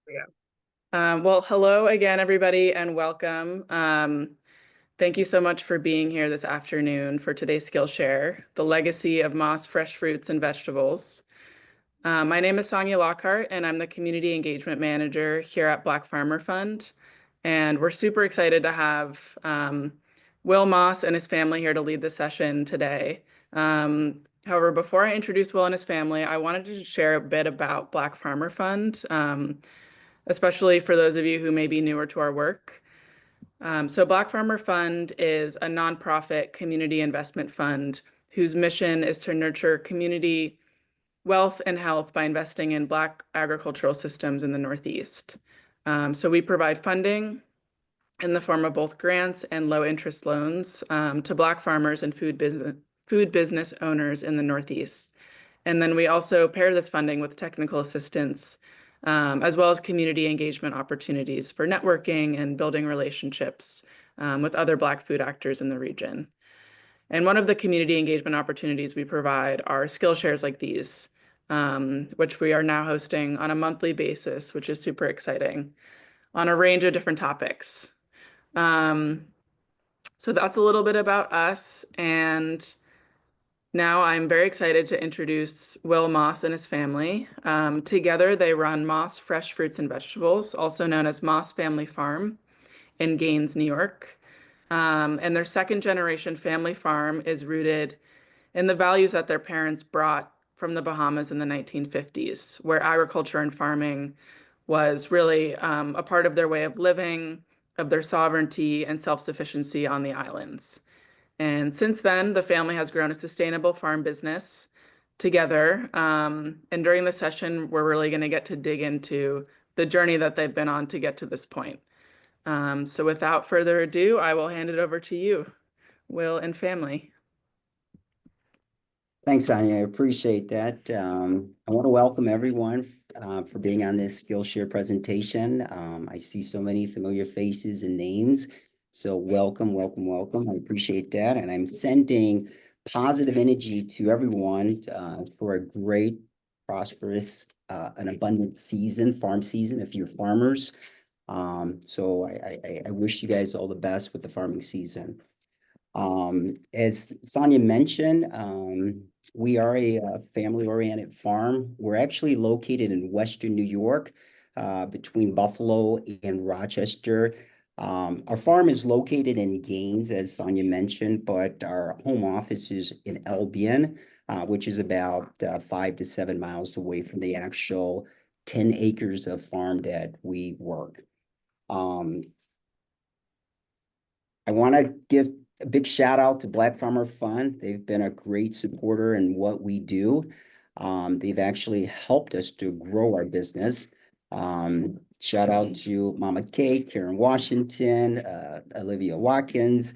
Yeah. Well, hello again, everybody, and welcome. Thank you so much for being here this afternoon for today's Skillshare, the legacy of Moss fresh fruits and vegetables. My name is Sonia Lockhart, and I'm the Community Engagement Manager here at Black Farmer Fund. And we're super excited to have Wil Moss and his family here to lead the session today. However, before I introduce Wil and his family, I wanted to share a bit about Black Farmer Fund, especially for those of you who may be newer to our work. So Black Farmer Fund is a nonprofit community investment fund whose mission is to nurture community wealth and health by investing in Black agricultural systems in the Northeast. So we provide funding in the form of both grants and low interest loans to Black farmers and food business owners in the Northeast. And then we also pair this funding with technical assistance, as well as community engagement opportunities for networking and building relationships with other Black food actors in the region. And one of the community engagement opportunities we provide are Skillshares like these, which we are now hosting on a monthly basis, which is super exciting, on a range of different topics. Um, so that's a little bit about us. And now I'm very excited to introduce Wil Moss and his family. Together, they run Moss Fresh Fruits and Vegetables, also known as Moss Family Farm in Gaines, New York. And their second generation family farm is rooted in the values that their parents brought from the Bahamas in the 1950s, where agriculture and farming was really a part of their way of living, of their sovereignty and self-sufficiency on the islands. And since then, the family has grown a sustainable farm business together. And during the session, we're really going to get to dig into the journey that they've been on to get to this point. So without further ado, I will hand it over to you, Wil and family. Thanks, Sonia. I appreciate that. I want to welcome everyone for being on this Skillshare presentation. I see so many familiar faces and names. So welcome, welcome, welcome. I appreciate that. And I'm sending positive energy to everyone for a great, prosperous, and abundant season, farm season, if you're farmers. So I wish you guys all the best with the farming season. As Sonia mentioned, we are a family-oriented farm. We're actually located in Western New York, between Buffalo and Rochester. Our farm is located in Gaines, as Sonia mentioned, but our home office is in Albion, which is about 5 to 7 miles away from the actual 10 acres of farm that we work. I want to give a big shout out to Black Farmer Fund. They've been a great supporter in what we do. They've actually helped us to grow our business. Shout out to Mama Kay, Karen Washington, Olivia Watkins.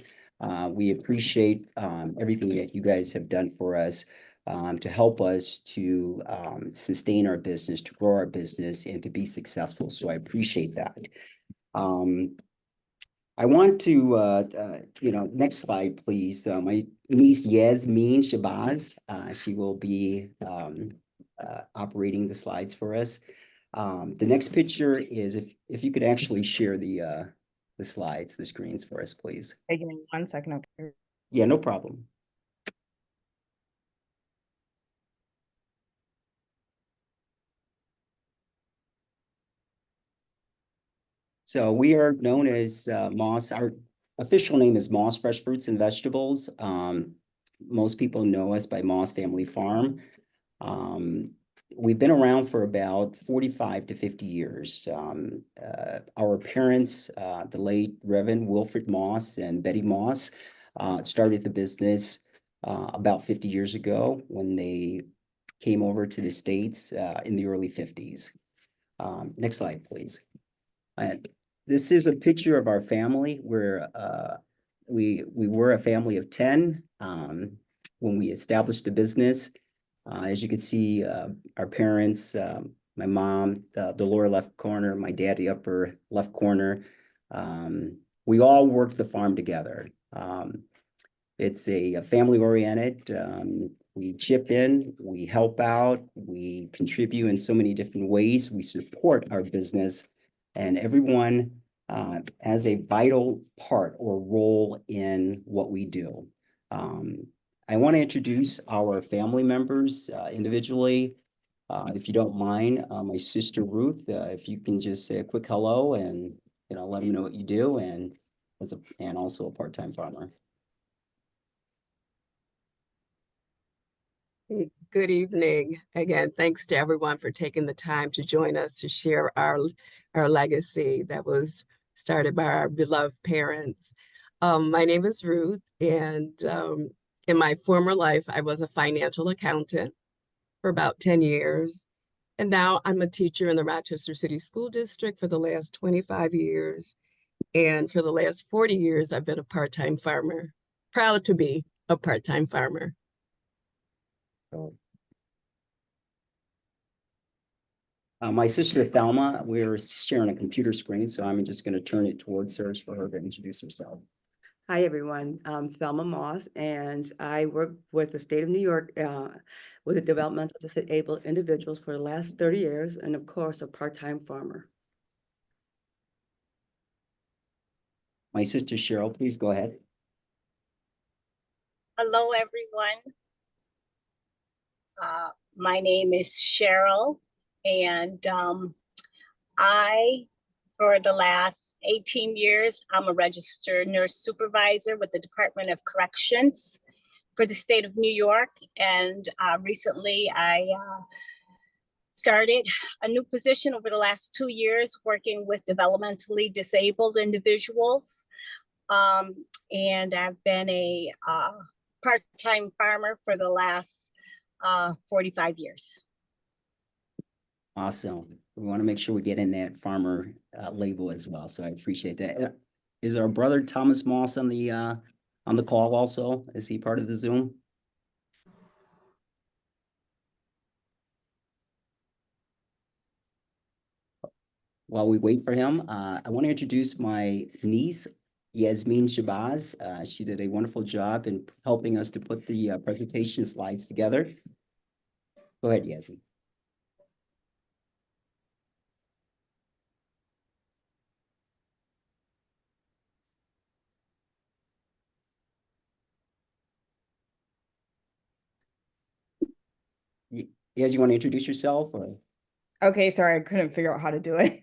We appreciate everything that you guys have done for us to help us to sustain our business, to grow our business, and to be successful. So I appreciate that. I want to, next slide, please. My niece Yasmin Shabazz, she will be operating the slides for us. The next picture is if you could actually share the slides, the screens for us, please. Hey, give me 1 second. Okay. Yeah, no problem. So we are known as Moss. Our official name is Moss Fresh Fruits and Vegetables. Most people know us by Moss Family Farm. We've been around for about 45 to 50 years. Our parents, the late Reverend Wilfred Moss and Betty Moss, started the business about 50 years ago when they came over to the States in the early 50s. Next slide, please. This is a picture of our family where we were a family of 10 when we established the business. As you can see, our parents, my mom, the lower left corner, my dad, the upper left corner, we all worked the farm together. It's a family-oriented. We chip in, we help out, we contribute in so many different ways. We support our business, and everyone has a vital part or role in what we do. I want to introduce our family members individually. If you don't mind, my sister Ruth, if you can just say a quick hello and let them know what you do, and also a part-time farmer. Good evening. Again, thanks to everyone for taking the time to join us to share our legacy that was started by our beloved parents. My name is Ruth, and in my former life, I was a financial accountant for about 10 years. And now I'm a teacher in the Rochester City School District for the last 25 years. And for the last 40 years, I've been a part-time farmer. Proud to be a part-time farmer. My sister Thelma, we're sharing a computer screen, so I'm just going to turn it towards her for her to introduce herself. Hi, everyone. I'm Wil Moss, and I work with the state of New York with the developmental disabled individuals for the last 30 years, and of course, a part-time farmer. My sister Cheryl, please go ahead. Hello, everyone. My name is Cheryl, and for the last 18 years, I'm a registered nurse supervisor with the Department of Corrections for the state of New York. And recently I started a new position over the last 2 years working with developmentally disabled individuals. And I've been a part-time farmer for the last 45 years. Awesome. We want to make sure we get in that farmer label as well, so I appreciate that. Is our brother Thomas Moss on the call also? Is he part of the Zoom? While we wait for him, I want to introduce my niece, Yasmin Shabazz. She did a wonderful job in helping us to put the presentation slides together. Go ahead, Yasmin. Yas, you want to introduce yourself? Or? Okay, sorry, I couldn't figure out how to do it.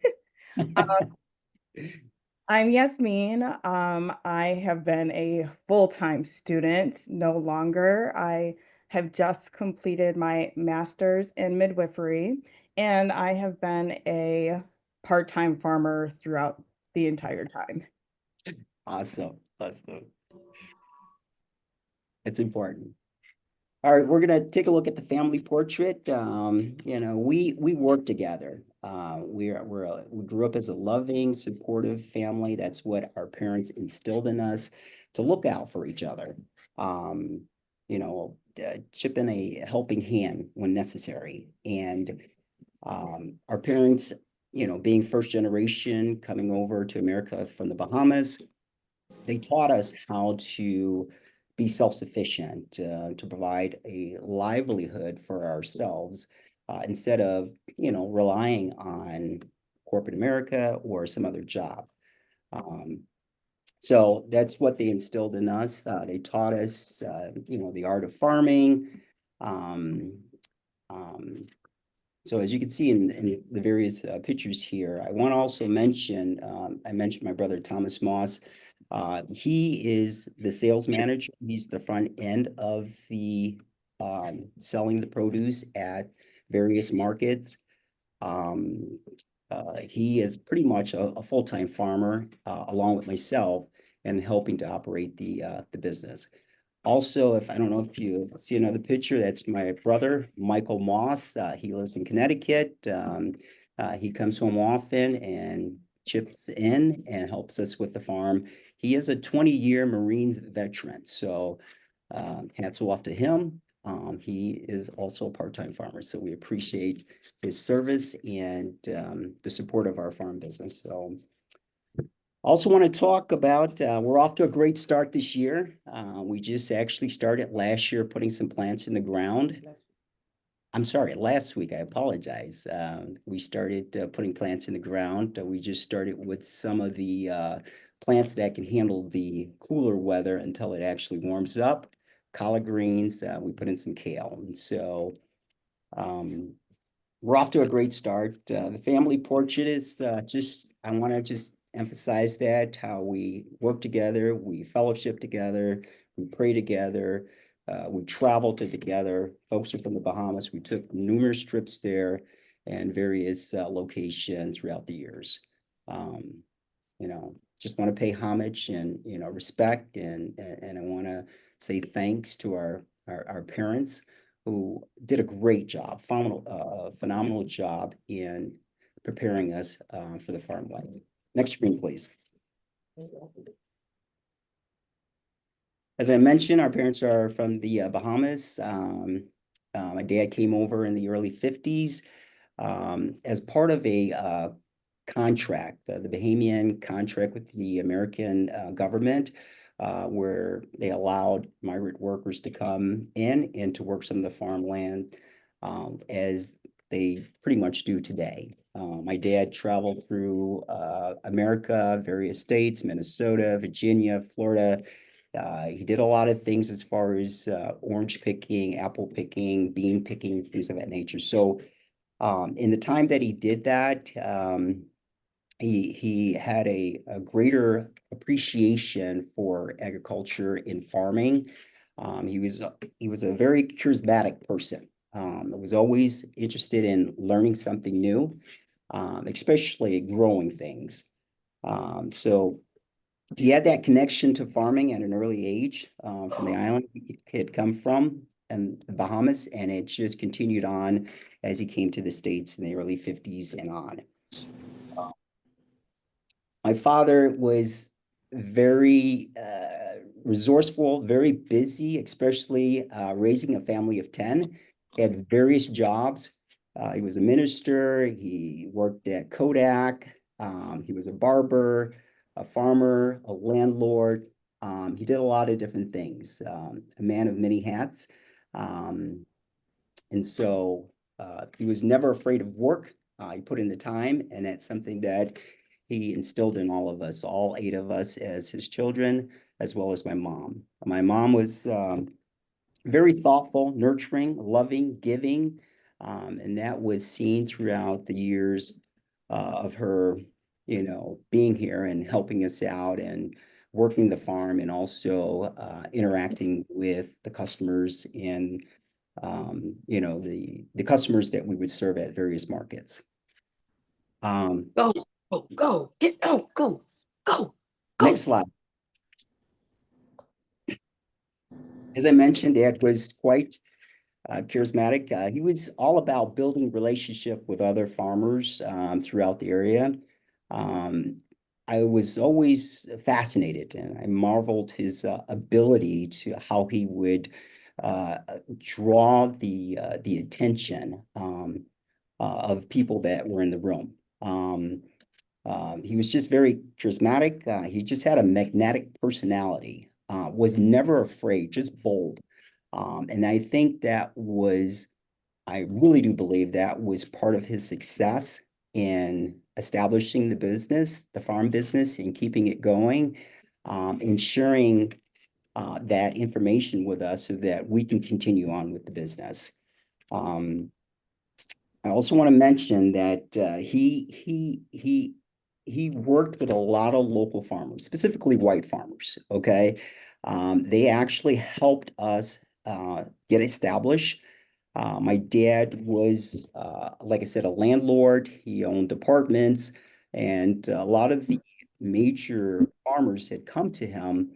I'm Yasmin. I have been a full-time student, no longer. I have just completed my master's in midwifery, and I have been a part-time farmer throughout the entire time. Awesome. Awesome. It's important. All right, we're gonna take a look at the family portrait. We work together. We grew up as a loving, supportive family. That's what our parents instilled in us, to look out for each other. Chip in a helping hand when necessary. And our parents, being first generation coming over to America from the Bahamas, they taught us how to be self-sufficient, to provide a livelihood for ourselves, instead of, relying on corporate America or some other job. So that's what they instilled in us. They taught us, the art of farming. So as you can see in the various pictures here, I want to also mention, I mentioned my brother Thomas Moss. He is the sales manager. He's the front end of the selling the produce at various markets. He is pretty much a full-time farmer, along with myself, and helping to operate the business. Also, I don't know if you see another picture, that's my brother, Michael Moss. He lives in Connecticut. He comes home often and chips in and helps us with the farm. He is a 20-year Marines veteran, so hats off to him. He is also a part-time farmer, so we appreciate his service and the support of our farm business. So Also want to talk about, we're off to a great start this year. We just actually started last year putting some plants in the ground. I'm sorry, last week, I apologize. We started putting plants in the ground. We just started with some of the plants that can handle the cooler weather until it actually warms up. Collard greens, we put in some kale. And so we're off to a great start. The family portrait is I want to just emphasize that, how we work together, we fellowship together, we pray together, we travel together. Folks are from the Bahamas. We took numerous trips there and various locations throughout the years. Just want to pay homage and, respect and I want to say thanks to our parents who did a great job, phenomenal job in preparing us for the farm life. Next screen, please. As I mentioned, our parents are from the Bahamas. My dad came over in the early 50s as part of a contract, the Bahamian contract with the American government, where they allowed migrant workers to come in and to work some of the farmland as they pretty much do today. My dad traveled through America, various states, Minnesota, Virginia, Florida. He did a lot of things as far as orange picking, apple picking, bean picking, things of that nature. So in the time that he did that, he had a greater appreciation for agriculture and farming. He was a very charismatic person. Was always interested in learning something new, especially growing things. So he had that connection to farming at an early age from the island he had come from and the Bahamas, and it just continued on as he came to the States in the early 50s and on. My father was very resourceful, very busy, especially raising a family of 10. He had various jobs. He was a minister. He worked at Kodak. He was a barber, a farmer, a landlord. He did a lot of different things. A man of many hats. And so he was never afraid of work. He put in the time, and that's something that he instilled in all of us, all 8 of us as his children, as well as my mom. My mom was very thoughtful, nurturing, loving, giving, and that was seen throughout the years of her, being here and helping us out and working the farm, and also interacting with the customers and the customers that we would serve at various markets. Go, get out, go. Next slide. As I mentioned, Dad was quite charismatic. He was all about building relationship with other farmers throughout the area. I was always fascinated, and I marveled his ability to how he would draw the attention of people that were in the room. He was just very charismatic. He just had a magnetic personality, was never afraid, just bold. And I think I really do believe that was part of his success in establishing the farm business, and keeping it going, and sharing that information with us so that we can continue on with the business. I also want to mention that he worked with a lot of local farmers, specifically white farmers. Okay, they actually helped us get established. My dad was, like I said, a landlord. He owned apartments, and a lot of the major farmers had come to him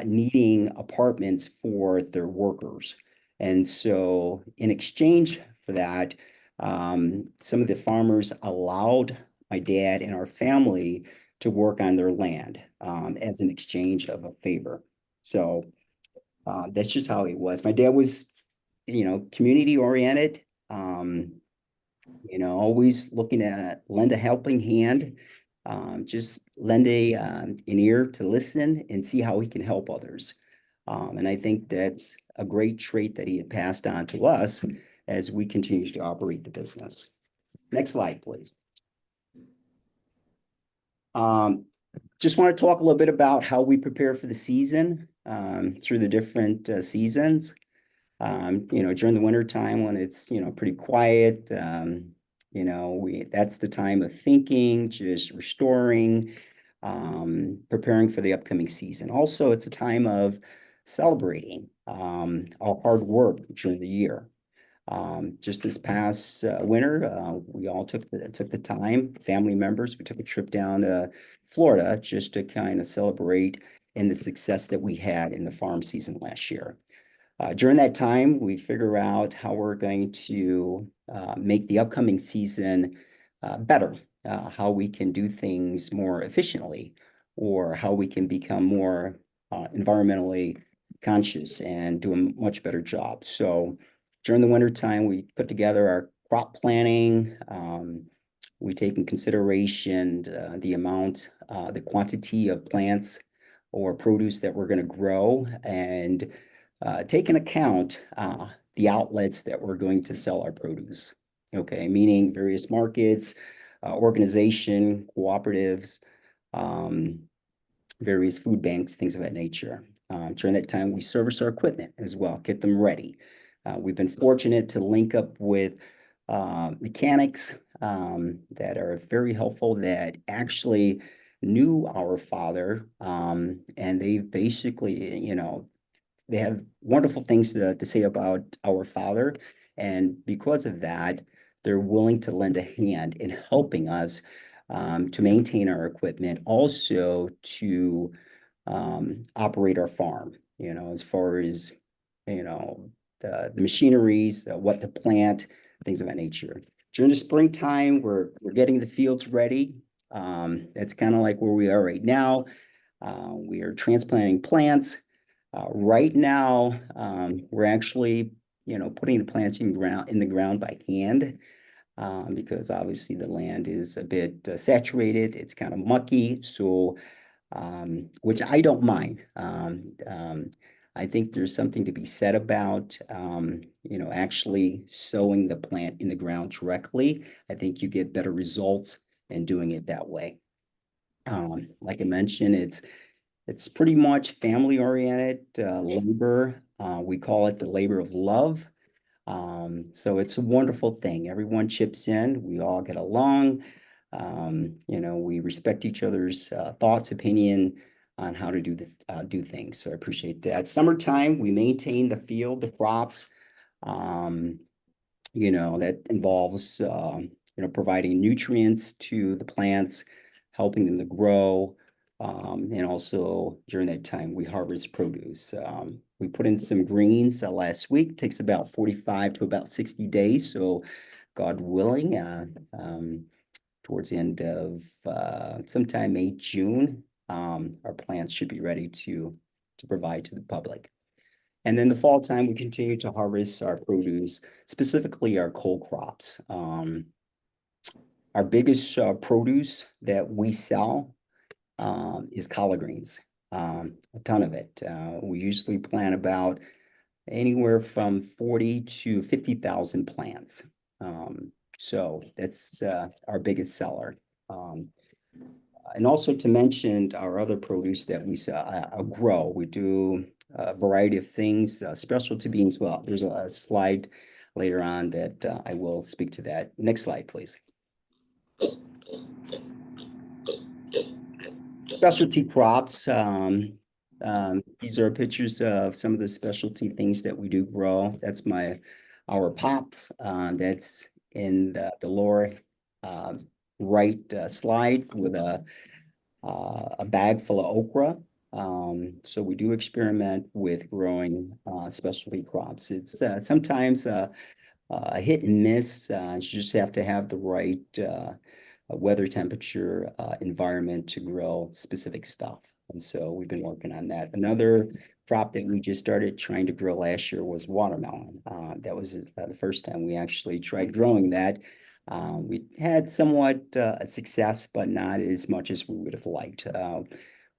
needing apartments for their workers. And so in exchange for that, some of the farmers allowed my dad and our family to work on their land as an exchange of a favor. So that's just how he was. My dad was, community oriented, always looking to lend a helping hand. just lend an ear to listen and see how he can help others. And I think that's a great trait that he had passed on to us as we continue to operate the business. Next slide, please. Just want to talk a little bit about how we prepare for the season through the different seasons. During the winter time when it's, pretty quiet, that's the time of thinking, just restoring, preparing for the upcoming season. Also, it's a time of celebrating our hard work during the year. Just this past winter, we all took the time, family members, we took a trip down to Florida just to kind of celebrate in the success that we had in the farm season last year. During that time, we figure out how we're going to make the upcoming season better, how we can do things more efficiently, or how we can become more environmentally conscious and do a much better job. So during the winter time, we put together our crop planning. We take in consideration the amount, the quantity of plants or produce that we're going to grow, and take into account the outlets that we're going to sell our produce. Okay, meaning various markets, organization, cooperatives, various food banks, things of that nature. During that time, we service our equipment as well, get them ready. We've been fortunate to link up with mechanics that are very helpful, that actually knew our father, and they basically, they have wonderful things to say about our father. And because of that, they're willing to lend a hand in helping us to maintain our equipment, also to operate our farm, as far as, the machineries, what to plant, things of that nature. During the springtime, we're getting the fields ready. That's kind of like where we are right now. We are transplanting plants. Right now, we're actually, putting the plants in the ground by hand, because obviously the land is a bit saturated. It's kind of mucky, so which I don't mind. I think there's something to be said about, actually sowing the plant in the ground directly. I think you get better results in doing it that way. Like I mentioned, it's pretty much family-oriented labor. We call it the labor of love. So it's a wonderful thing. Everyone chips in. We all get along. We respect each other's thoughts, opinion on how to do things. So I appreciate that. Summertime, we maintain the field, the crops. That involves providing nutrients to the plants, helping them to grow. And also during that time, we harvest produce. We put in some greens last week. It takes about 45 to about 60 days. So God willing, towards the end of sometime May, June, our plants should be ready to provide to the public. And then the fall time, we continue to harvest our produce, specifically our cold crops. Our biggest produce that we sell is collard greens, a ton of it. We usually plant about anywhere from 40 to 50,000 plants. So that's our biggest seller. And also to mention our other produce that we grow. We do a variety of things, specialty beans. Well, there's a slide later on that I will speak to that. Next slide, please. Specialty crops. These are pictures of some of the specialty things that we do grow. That's our pops. That's in the lower right slide with a bag full of okra. So we do experiment with growing specialty crops. It's sometimes a hit and miss. You just have to have the right weather, temperature, environment to grow specific stuff. And so we've been working on that. Another crop that we just started trying to grow last year was watermelon. That was the first time we actually tried growing that. We had somewhat success, but not as much as we would have liked.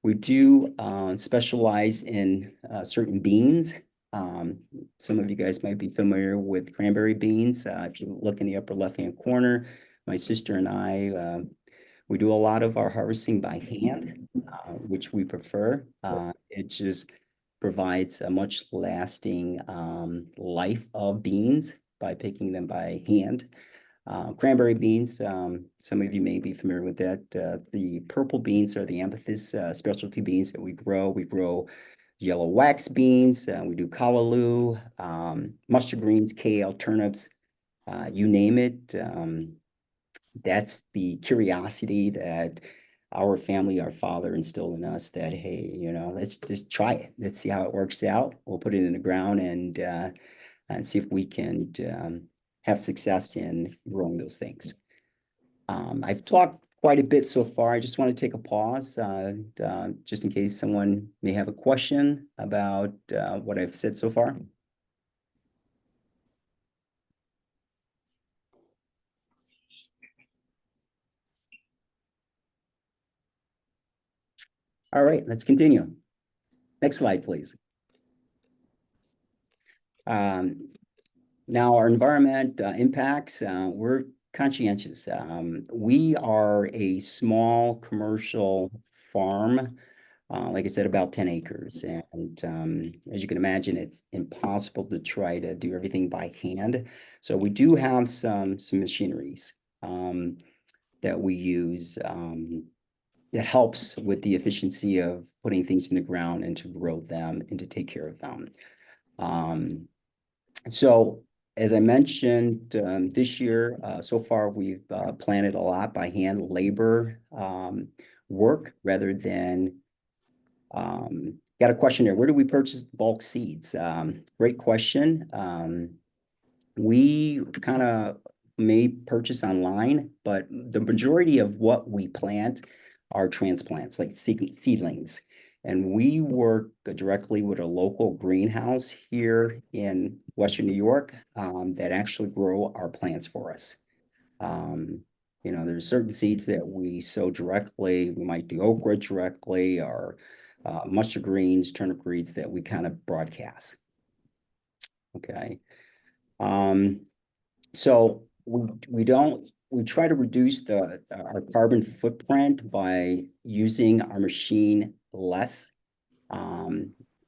We do specialize in certain beans. Some of you guys might be familiar with cranberry beans. If you look in the upper left-hand corner, my sister and I, we do a lot of our harvesting by hand, which we prefer. It just provides a much lasting life of beans by picking them by hand. Cranberry beans, some of you may be familiar with that. The purple beans are the amethyst specialty beans that we grow. We grow yellow wax beans, we do callaloo, mustard greens, kale, turnips, you name it. That's the curiosity that our family, our father instilled in us that, hey, let's just try it. Let's see how it works out. We'll put it in the ground and see if we can have success in growing those things. I've talked quite a bit so far. I just want to take a pause just in case someone may have a question about what I've said so far. All right, let's continue. Next slide, please. Now, our environment impacts, we're conscientious. We are a small commercial farm, like I said, about 10 acres. And as you can imagine, it's impossible to try to do everything by hand. So we do have some machineries that we use that helps with the efficiency of putting things in the ground and to grow them and to take care of them. So as I mentioned, this year, so far, we've planted a lot by hand labor work rather than, got a question there. Where do we purchase bulk seeds? Great question. We kind of may purchase online, but the majority of what we plant are transplants, like seedlings. And we work directly with a local greenhouse here in Western New York that actually grow our plants for us. There's certain seeds that we sow directly. We might do okra directly or mustard greens, turnip greens that we kind of broadcast. Okay. So we try to reduce our carbon footprint by using our machine less.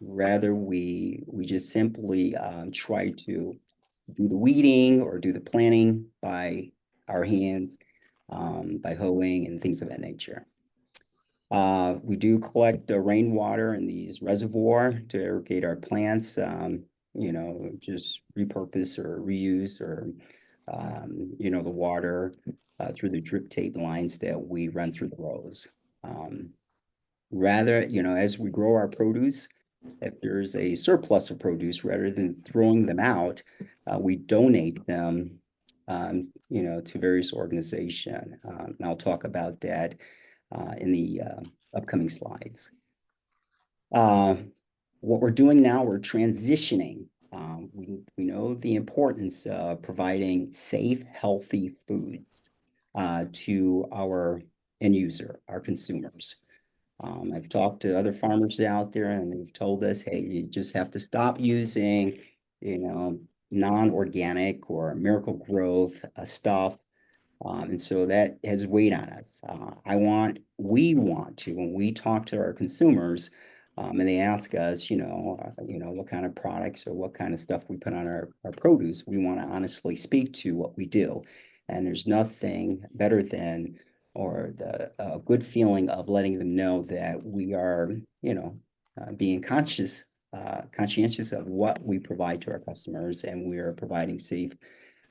Rather, we just simply try to do the weeding or do the planting by our hands, by hoeing and things of that nature. We do collect the rainwater in these reservoirs to irrigate our plants, just repurpose or reuse or, the water through the drip tape lines that we run through the rows. Rather, as we grow our produce, if there's a surplus of produce, rather than throwing them out, we donate them, to various organizations. And I'll talk about that in the upcoming slides. What we're doing now, we're transitioning. We know the importance of providing safe, healthy foods to our end user, our consumers. I've talked to other farmers out there and they've told us, hey, you just have to stop using, non-organic or miracle growth stuff. And so that has weighed on us. We want to, when we talk to our consumers, and they ask us, what kind of products or what kind of stuff we put on our produce, we want to honestly speak to what we do. And there's nothing better than, or the good feeling of letting them know that we are, being conscientious of what we provide to our customers, and we are providing safe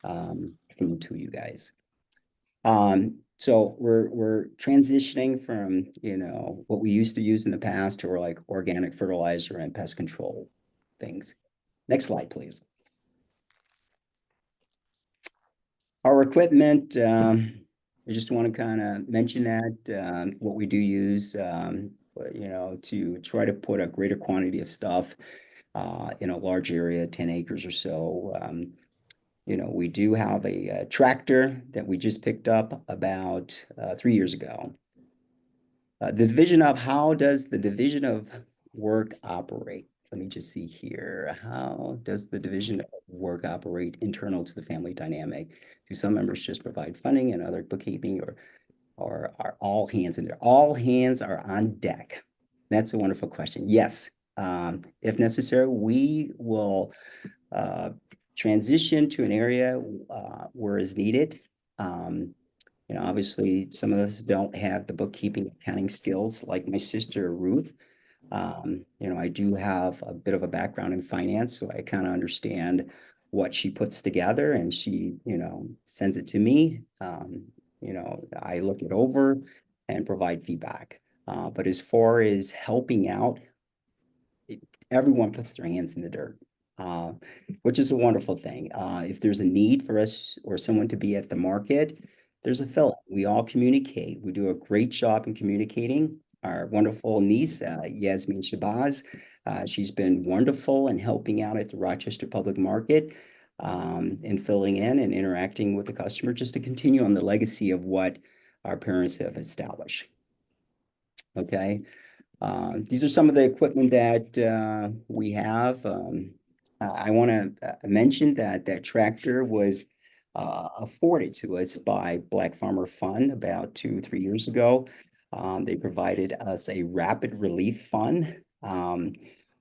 food to you guys. So we're transitioning from, what we used to use in the past to like organic fertilizer and pest control things. Next slide, please. Our equipment, I just want to kind of mention that what we do use, to try to put a greater quantity of stuff in a large area, 10 acres or so. We do have a tractor that we just picked up about 3 years ago. How does the division of work operate? Let me just see here. How does the division of work operate internal to the family dynamic? Do some members just provide funding and other bookkeeping, or are all hands in there? All hands are on deck. That's a wonderful question. Yes. If necessary, we will transition to an area where is needed. Obviously, some of us don't have the bookkeeping accounting skills like my sister Ruth. I do have a bit of a background in finance, so I kind of understand what she puts together, and she, sends it to me. I look it over and provide feedback. But as far as helping out, everyone puts their hands in the dirt, uh, which is a wonderful thing. If there's a need for us or someone to be at the market, there's a fill. We all communicate. We do a great job in communicating. Our wonderful niece, Yasmin Shabazz, she's been wonderful in helping out at the Rochester Public Market, and filling in and interacting with the customer just to continue on the legacy of what our parents have established. Okay. These are some of the equipment that we have. I want to mention that that tractor was afforded to us by Black Farmer Fund about 2, 3 years ago. They provided us a rapid relief fund,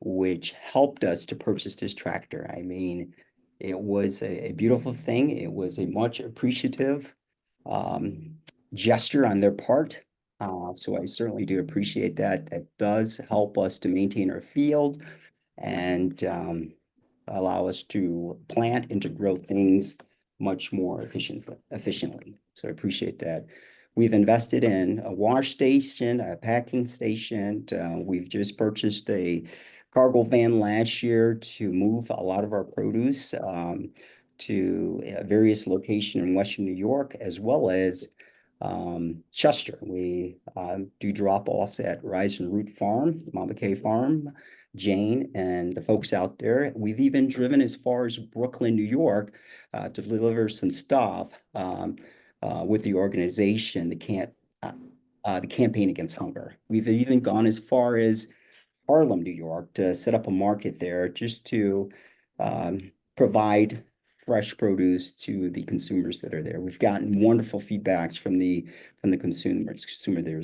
which helped us to purchase this tractor. I mean, it was a beautiful thing. It was a much appreciative gesture on their part. So I certainly do appreciate that. That does help us to maintain our field and allow us to plant and to grow things much more efficiently. So I appreciate that. We've invested in a wash station, a packing station. We've just purchased a cargo van last year to move a lot of our produce to various locations in Western New York, as well as Chester. We do drop-offs at Rise and Root Farm, Mama K Farm, Jane, and the folks out there. We've even driven as far as Brooklyn, New York, to deliver some stuff with the organization, the Campaign Against Hunger. We've even gone as far as Harlem, New York, to set up a market there just to provide fresh produce to the consumers that are there. We've gotten wonderful feedbacks from the consumer there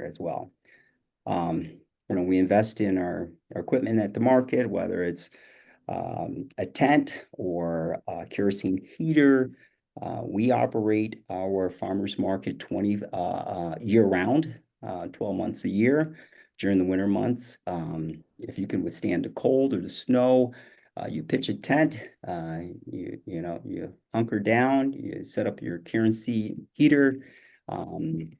as well. We invest in our equipment at the market, whether it's a tent or a kerosene heater. We operate our farmers market 20 year round, 12 months a year. During the winter months, if you can withstand the cold or the snow, you pitch a tent, you hunker down, you set up your kerosene heater, and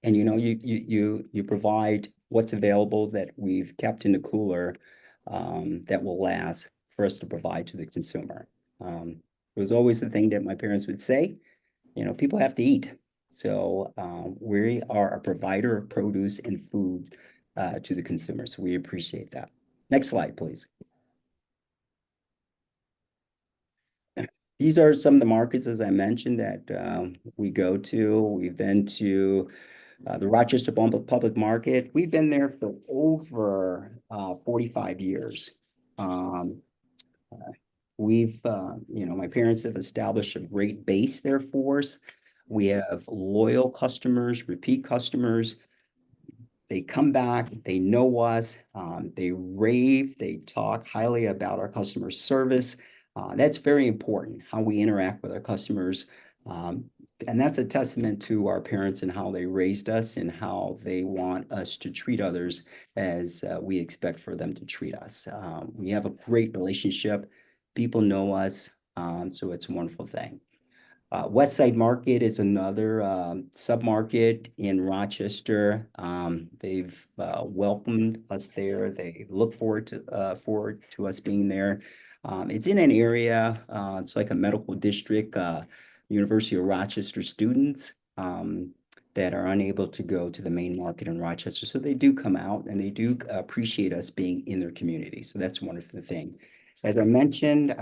you provide what's available that we've kept in the cooler, that will last for us to provide to the consumer. It was always the thing that my parents would say, people have to eat. So we are a provider of produce and food to the consumer. So we appreciate that. Next slide, please. These are some of the markets, as I mentioned, that we go to. We've been to the Rochester Public Market. We've been there for over 45 years. My parents have established a great base there for us. We have loyal customers, repeat customers. They come back, they know us, they rave, they talk highly about our customer service. That's very important, how we interact with our customers. And that's a testament to our parents and how they raised us and how they want us to treat others as we expect for them to treat us. We have a great relationship. People know us, so it's a wonderful thing. West Side Market is another sub-market in Rochester. They've welcomed us there. They look forward to us being there. It's in an area, it's like a medical district, University of Rochester students that are unable to go to the main market in Rochester. So they do come out and they do appreciate us being in their community. So that's a wonderful thing. As I mentioned,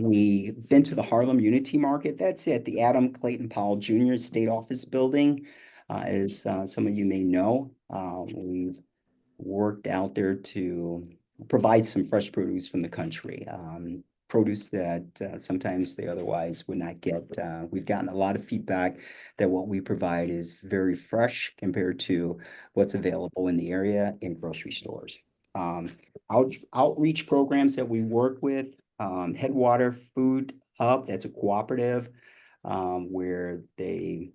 We've been to the Harlem Unity Market. That's at the Adam Clayton Powell Jr. State Office Building, as some of you may know. We've worked out there to provide some fresh produce from the country. Produce that sometimes they otherwise would not get. We've gotten a lot of feedback that what we provide is very fresh compared to what's available in the area in grocery stores. Outreach programs that we work with, Headwater Food Hub, that's a cooperative where they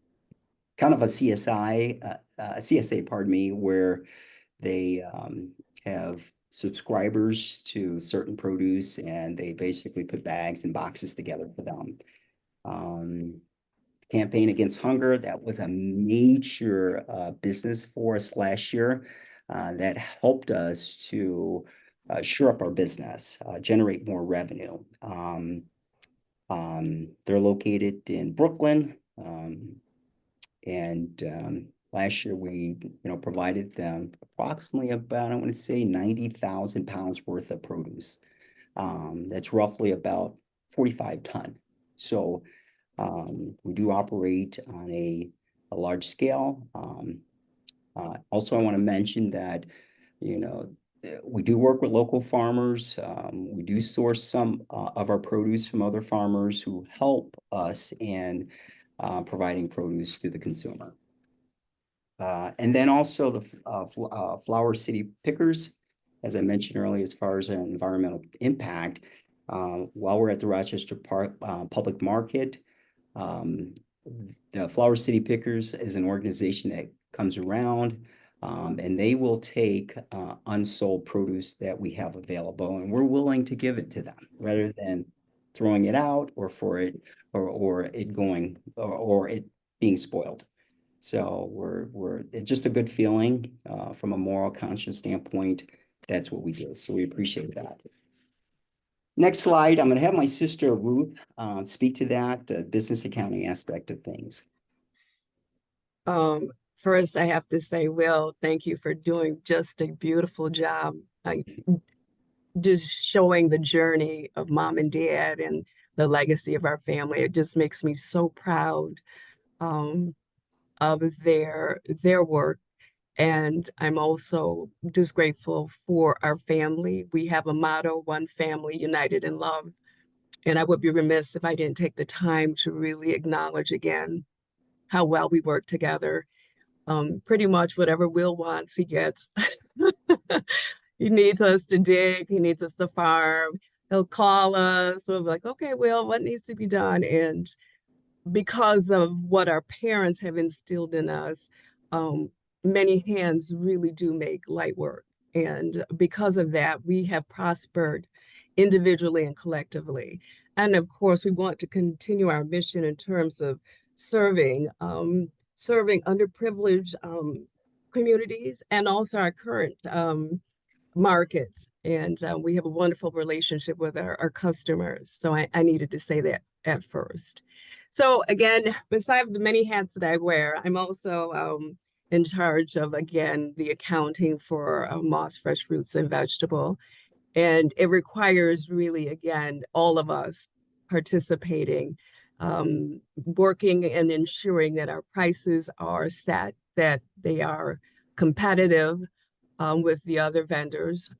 kind of a CSA, pardon me, where they have subscribers to certain produce and they basically put bags and boxes together for them. Campaign Against Hunger, that was a major business for us last year that helped us to shore up our business, generate more revenue. They're located in Brooklyn, and last year we, provided them approximately about, I want to say 90,000 pounds worth of produce. That's roughly about 45 ton. So we do operate on a large scale. Also, I want to mention that, we do work with local farmers. We do source some of our produce from other farmers who help us in providing produce to the consumer. And then also the Flower City Pickers, as I mentioned earlier, as far as an environmental impact, while we're at the Rochester Park Public Market, the Flower City Pickers is an organization that comes around and they will take unsold produce that we have available, and we're willing to give it to them rather than throwing it out or for it or it going or it being spoiled. So it's just a good feeling from a moral conscience standpoint. That's what we do. So we appreciate that. Next slide, I'm going to have my sister Ruth speak to that business accounting aspect of things. First, I have to say, Will, thank you for doing just a beautiful job. Just showing the journey of mom and dad and the legacy of our family. It just makes me so proud of their work. And I'm also just grateful for our family. We have a motto, one family united in love. And I would be remiss if I didn't take the time to really acknowledge again how well we work together. Pretty much whatever Will wants, he gets. He needs us to dig, he needs us to farm. He'll call us. So we're like, okay, Will, what needs to be done? And because of what our parents have instilled in us, many hands really do make light work. And because of that, we have prospered individually and collectively. And of course, we want to continue our mission in terms of serving underprivileged communities and also our current markets. And we have a wonderful relationship with our customers. So I needed to say that at first. So again, besides the many hats that I wear, I'm also in charge of, again, the accounting for Moss Fresh Fruits and Vegetable. And it requires really, again, all of us participating, working and ensuring that our prices are set, that they are competitive with the other vendors.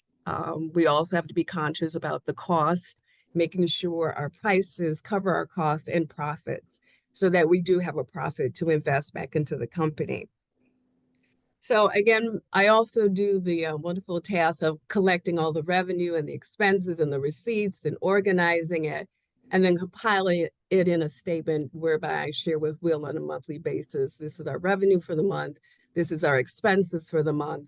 We also have to be conscious about the cost, making sure our prices cover our costs and profits so that we do have a profit to invest back into the company. So again, I also do the wonderful task of collecting all the revenue and the expenses and the receipts and organizing it, and then compiling it in a statement whereby I share with Will on a monthly basis. This is our revenue for the month. This is our expenses for the month.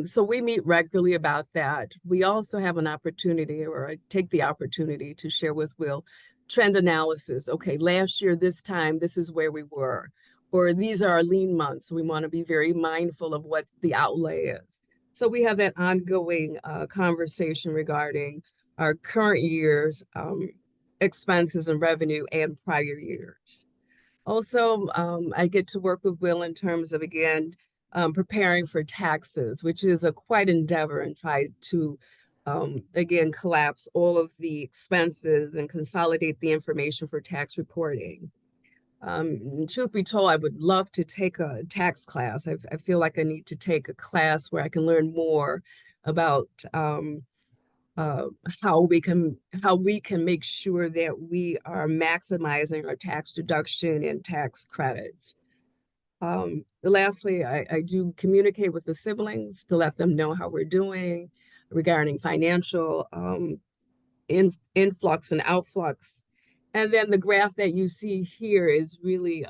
So we meet regularly about that. We also have an opportunity, or I take the opportunity to share with Will trend analysis. Okay, last year, this time, this is where we were. Or these are our lean months. We want to be very mindful of what the outlay is. So we have that ongoing conversation regarding our current year's expenses and revenue and prior years. Also, I get to work with Will in terms of, again, preparing for taxes, which is a quite endeavor, and try to again, collapse all of the expenses and consolidate the information for tax reporting. Truth be told, I would love to take a tax class. I feel like I need to take a class where I can learn more about how we can make sure that we are maximizing our tax deduction and tax credits. Lastly, I do communicate with the siblings to let them know how we're doing regarding financial influx and outflux. And then the graph that you see here is really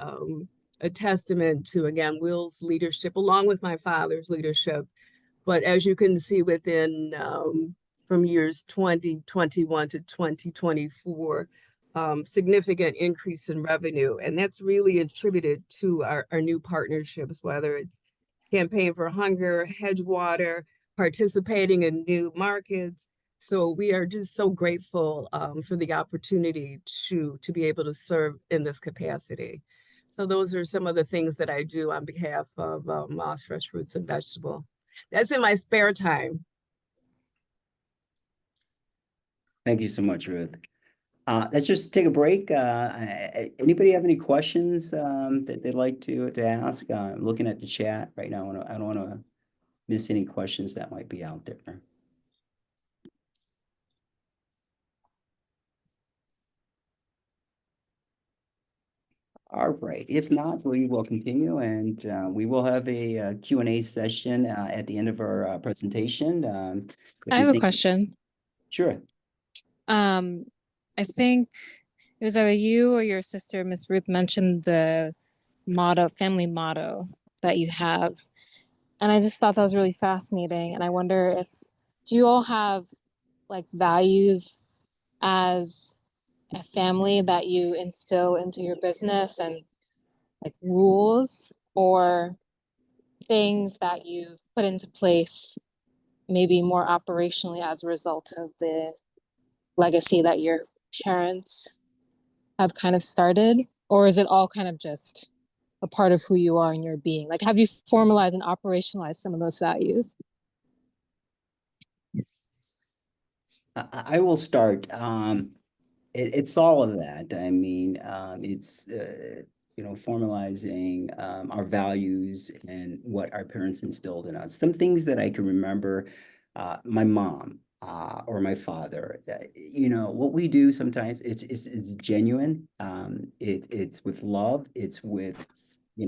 a testament to, again, Wil's leadership, along with my father's leadership. But as you can see within from years 2021 to 2024, significant increase in revenue. And that's really attributed to our new partnerships, whether it's Campaign for Hunger, Hedgewater, participating in new markets. So we are just so grateful for the opportunity to be able to serve in this capacity. So those are some of the things that I do on behalf of Moss Fresh Fruits and Vegetable. That's in my spare time. Thank you so much, Ruth. Let's just take a break. Anybody have any questions that they'd like to ask? I'm looking at the chat right now. I don't want to miss any questions that might be out there. All right. If not, we will continue, and we will have a Q&A session at the end of our presentation. I have a question. Sure. I think it was either you or your sister, Miss Ruth, mentioned the family motto that you have. And I just thought that was really fascinating. And I wonder do you all have like values as a family that you instill into your business, and like rules or things that you've put into place, maybe more operationally as a result of the legacy that your parents have kind of started? Or is it all kind of just a part of who you are and your being? Like, have you formalized and operationalized some of those values? I will start. It's all of that. I mean, it's formalizing our values and what our parents instilled in us. Some things that I can remember, my mom or my father. What we do sometimes it's genuine. It's with love. It's with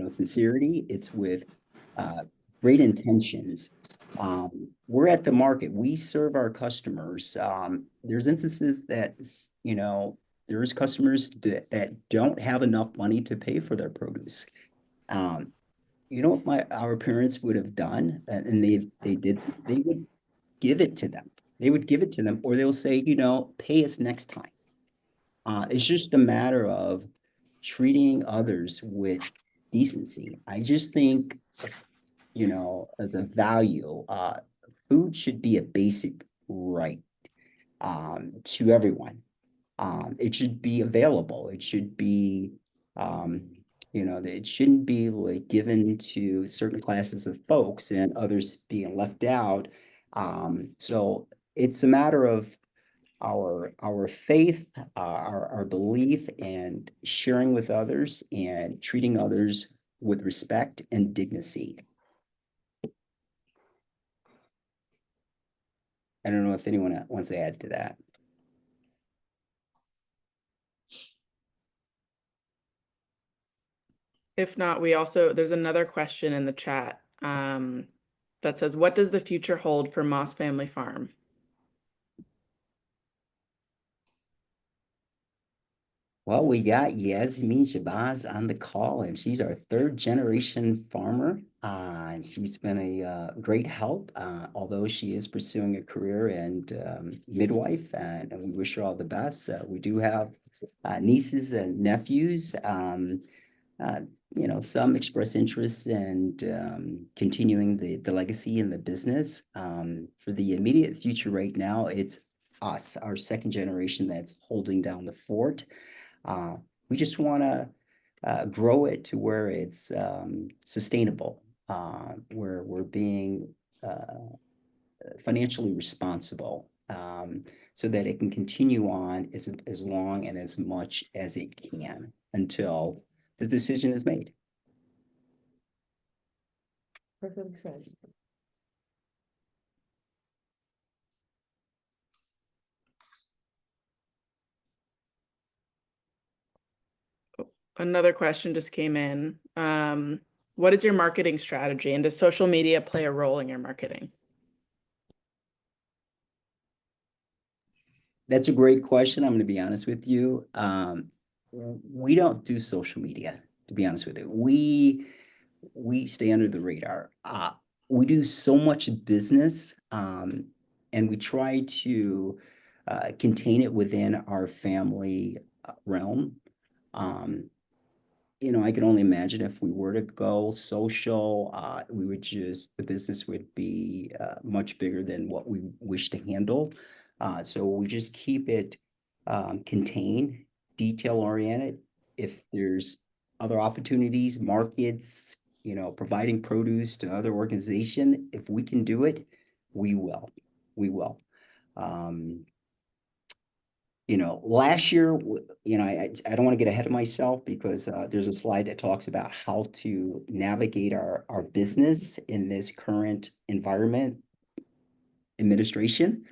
sincerity. It's with great intentions. We're at the market. We serve our customers. There's instances that, there's customers that don't have enough money to pay for their produce. You know what our parents would have done, and they would give it to them. They would give it to them, or they'll say, pay us next time. It's just a matter of treating others with decency. I just think, as a value, food should be a basic right to everyone. It should be available. It should be, it shouldn't be like given to certain classes of folks and others being left out. So it's a matter of our faith, our belief, and sharing with others and treating others with respect and dignity. I don't know if anyone wants to add to that. If not, there's another question in the chat that says, what does the future hold for Moss Family Farm? Well, we got Yasmin Shabazz on the call, and she's our third generation farmer. And she's been a great help, although she is pursuing a career and midwife, and we wish her all the best. We do have nieces and nephews. Some express interest and continuing the legacy and the business. For the immediate future right now, it's us, our second generation, that's holding down the fort. We just want to grow it to where it's sustainable, where we're being financially responsible so that it can continue on as long and as much as it can until the decision is made. Perfectly said. Another question just came in. What is your marketing strategy, and does social media play a role in your marketing? That's a great question. I'm going to be honest with you. We don't do social media, to be honest with you. We stay under the radar. We do so much business, and we try to contain it within our family realm. I can only imagine if we were to go social, the business would be much bigger than what we wish to handle. So we just keep it contained, detail oriented. If there's other opportunities, markets, providing produce to other organization, if we can do it, we will. We will. Last year, I don't want to get ahead of myself because there's a slide that talks about how to navigate our business in this current environment administration.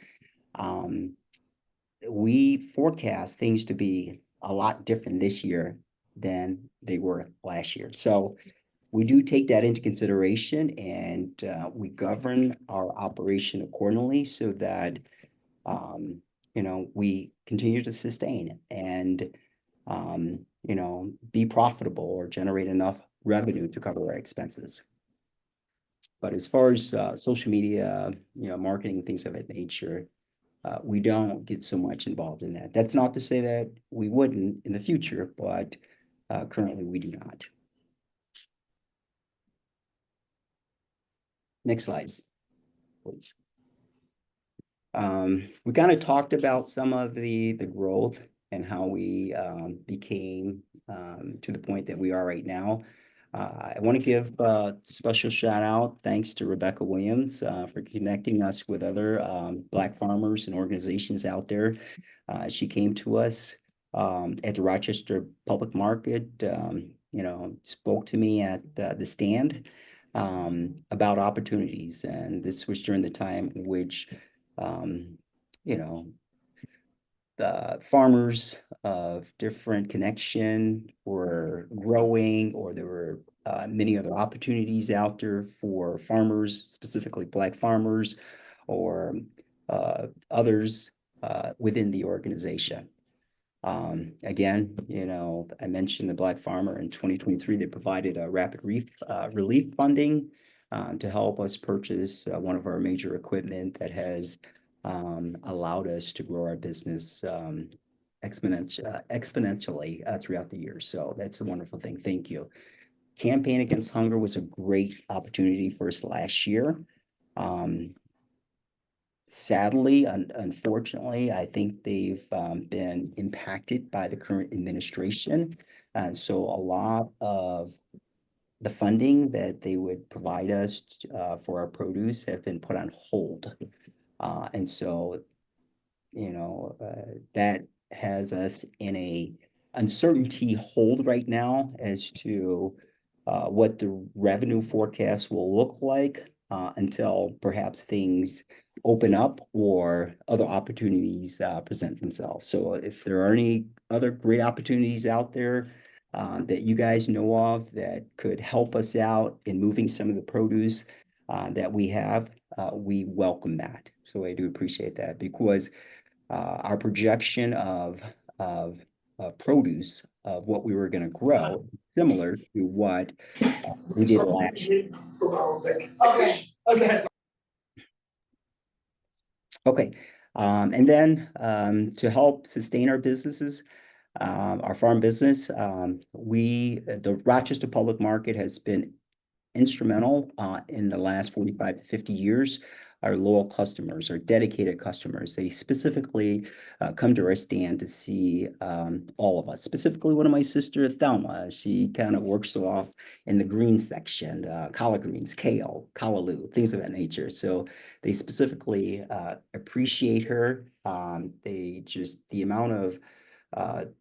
We forecast things to be a lot different this year than they were last year. So we do take that into consideration, and we govern our operation accordingly so that we continue to sustain and, be profitable or generate enough revenue to cover our expenses. But as far as social media, marketing, things of that nature, we don't get so much involved in that. That's not to say that we wouldn't in the future, but currently we do not. Next slides, please. We kind of talked about some of the growth and how we became to the point that we are right now. I want to give a special shout out, thanks to Rebecca Williams for connecting us with other Black farmers and organizations out there. She came to us at the Rochester Public Market, spoke to me at the stand about opportunities. And this was during the time in which the farmers of different connection were growing, or there were many other opportunities out there for farmers, specifically Black farmers, or others within the organization. Again, I mentioned the Black farmer in 2023, they provided a rapid relief funding to help us purchase one of our major equipment that has allowed us to grow our business exponentially throughout the year. So that's a wonderful thing. Thank you. Campaign Against Hunger was a great opportunity for us last year. Sadly, unfortunately, I think they've been impacted by the current administration. And so a lot of the funding that they would provide us for our produce have been put on hold. And so, that has us in a uncertainty hold right now as to what the revenue forecast will look like until perhaps things open up or other opportunities present themselves. So if there are any other great opportunities out there that you guys know of that could help us out in moving some of the produce that we have, we welcome that. So I do appreciate that, because our projection of produce of what we were going to grow similar to what we did last year. Okay. And then to help sustain our businesses, our farm business, the Rochester Public Market has been instrumental in the last 45 to 50 years. our loyal customers, our dedicated customers. They specifically come to our stand to see all of us. Specifically, one of my sister, Thelma, she kind of works off in the green section, collard greens, kale, callaloo, things of that nature. So they specifically appreciate her. The amount of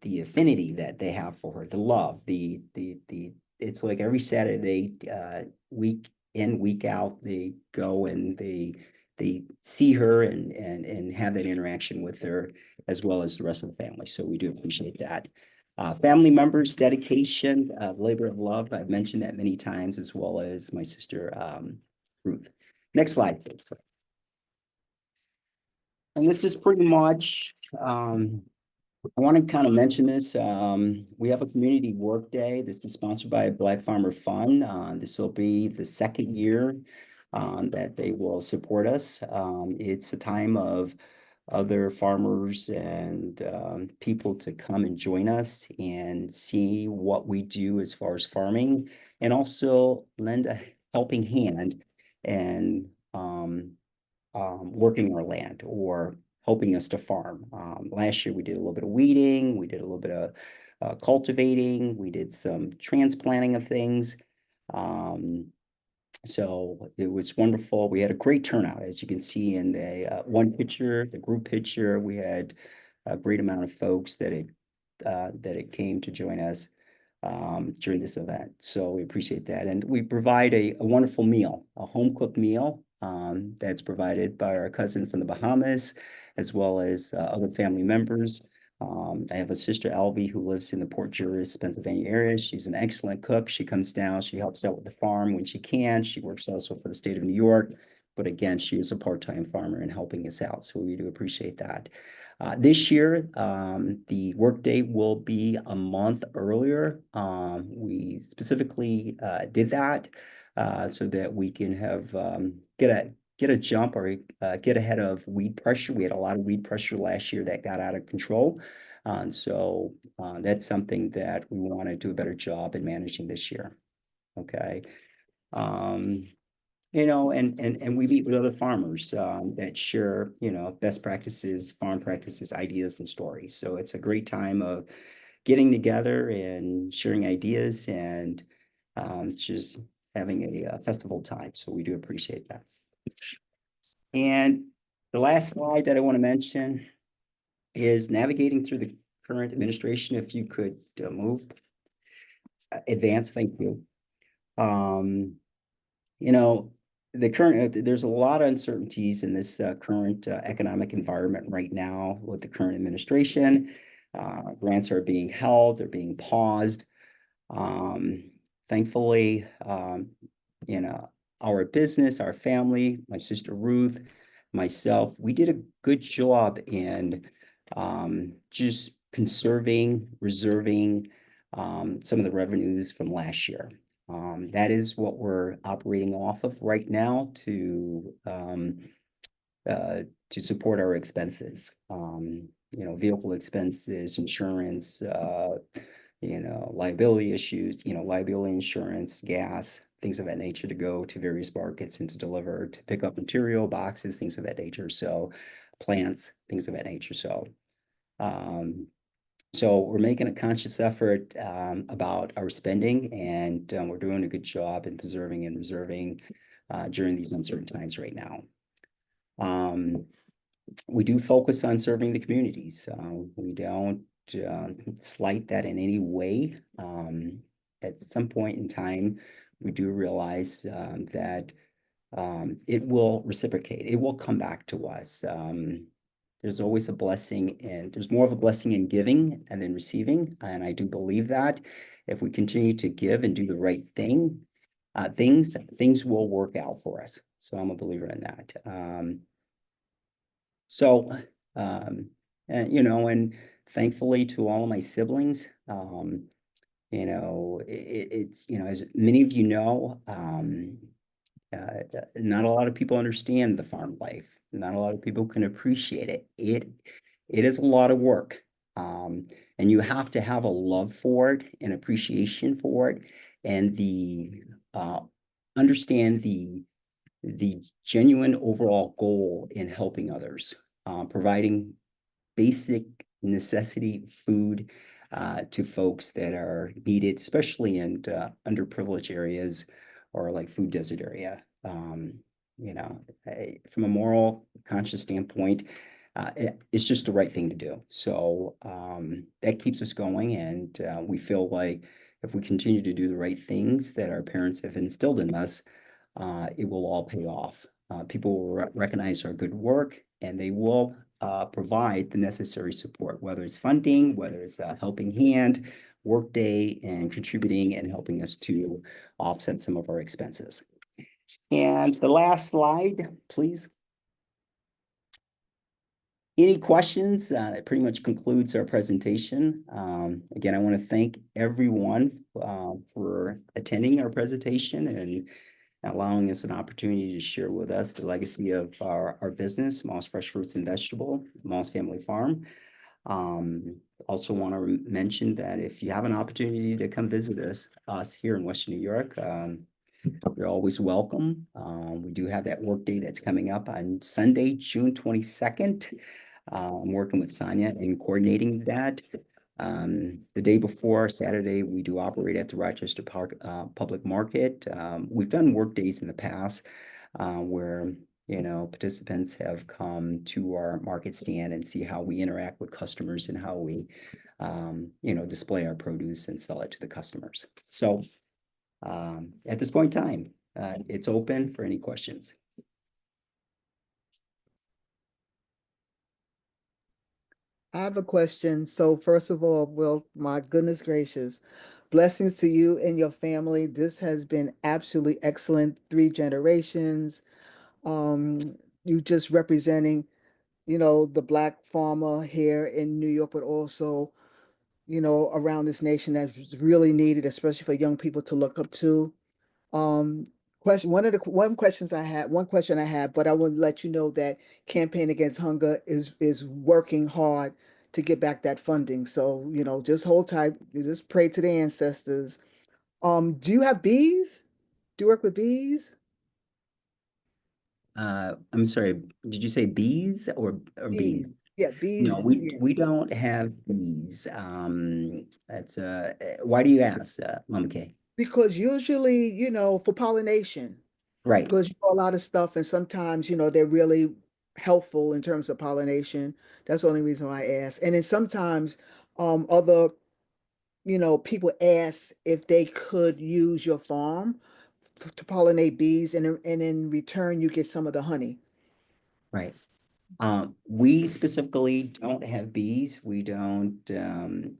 the affinity that they have for her, the love, it's like every Saturday, week in, week out, they go and they see her and have that interaction with her as well as the rest of the family. So we do appreciate that. Family members, dedication, labor of love. I've mentioned that many times, as well as my sister, Ruth. Next slide, please. And this is pretty much, I want to kind of mention this. We have a community work day. This is sponsored by Black Farmer Fund. This will be the second year that they will support us. It's a time of other farmers and people to come and join us and see what we do as far as farming, and also lend a helping hand and working our land or helping us to farm. Last year we did a little bit of weeding, we did a little bit of cultivating, we did some transplanting of things. So it was wonderful. We had a great turnout, as you can see in the one picture, the group picture. We had a great amount of folks that it came to join us during this event. So we appreciate that. And we provide a wonderful meal, a home cooked meal that's provided by our cousin from the Bahamas, as well as other family members. I have a sister, Alvy, who lives in the Port Jervis, Pennsylvania area. She's an excellent cook. She comes down, she helps out with the farm when she can. She works also for the state of New York. But again, she is a part-time farmer and helping us out. So we do appreciate that. This year, the workday will be a month earlier. We specifically did that so that we can have get a jump or get ahead of weed pressure. We had a lot of weed pressure last year that got out of control. So that's something that we want to do a better job in managing this year. Okay. You know, and we meet with other farmers that share, you know, best practices, farm practices, ideas, and stories. So it's a great time of getting together and sharing ideas and just having a festival time. So we do appreciate that. And the last slide that I want to mention is navigating through the current administration. If you could move, advance, thank you. You know, there's a lot of uncertainties in this current economic environment right now with the current administration. Grants are being held, they're being paused. Thankfully, you know, our business, our family, my sister Ruth, myself, we did a good job in just conserving, reserving some of the revenues from last year. That is what we're operating off of right now to support our expenses. You know, vehicle expenses, insurance, you know, liability issues, you know, liability insurance, gas, things of that nature to go to various markets and to deliver, to pick up material, boxes, things of that nature. So plants, things of that nature. So we're making a conscious effort about our spending, and we're doing a good job in preserving and reserving during these uncertain times right now. We do focus on serving the communities. We don't slight that in any way. At some point in time, we do realize that it will reciprocate. It will come back to us. There's always a blessing, and there's more of a blessing in giving and in receiving. And I do believe that if we continue to give and do the right thing, things will work out for us. So I'm a believer in that. And you know, and thankfully to all of my siblings, you know, it's, you know, as many of you know, not a lot of people understand the farm life. Not a lot of people can appreciate it. It is a lot of work. And you have to have a love for it and appreciation for it, and understand the the genuine overall goal in helping others, providing basic necessity food to folks that are needed, especially in underprivileged areas or like food desert area. From a moral conscious standpoint, it's just the right thing to do. So that keeps us going, and we feel like if we continue to do the right things that our parents have instilled in us, it will all pay off. People will recognize our good work, and they will provide the necessary support, whether it's funding, whether it's a helping hand, workday, and contributing and helping us to offset some of our expenses. And the last slide, please. Any questions? That pretty much concludes our presentation. Again, I want to thank everyone for attending our presentation and allowing us an opportunity to share with us the legacy of our business, Moss Fresh Fruits and Vegetable, Moss Family Farm. Also want to mention that if you have an opportunity to come visit us here in Western New York, you're always welcome. We do have that work day that's coming up on Sunday, June 22nd. I'm working with Sonia in coordinating that. The day before, Saturday, we do operate at the Rochester Park Public Market. We've done work days in the past where participants have come to our market stand and see how we interact with customers and how we display our produce and sell it to the customers. So at this point in time, it's open for any questions. I have a question. So first of all, Wil, my goodness gracious, blessings to you and your family. This has been absolutely excellent. 3 generations. You just representing, the Black farmer here in New York, but also, around this nation that's really needed, especially for young people to look up to. Um, one question I had, but I will let you know that Campaign Against Hunger is working hard to get back that funding. So, just hold tight, you just pray to the ancestors. Do you have bees? Do you work with bees? I'm sorry, did you say bees or bees? Bees. Yeah, No, bees. we Yeah. we don't have bees. That's why do you ask, Mama Kay? Because usually, for pollination, Right. because you know a lot of stuff, and sometimes, they're really helpful in terms of pollination. That's the only reason why I ask. And then sometimes other, people ask if they could use your farm to pollinate bees, and in return you get some of the honey. Right. We specifically don't have bees. We don't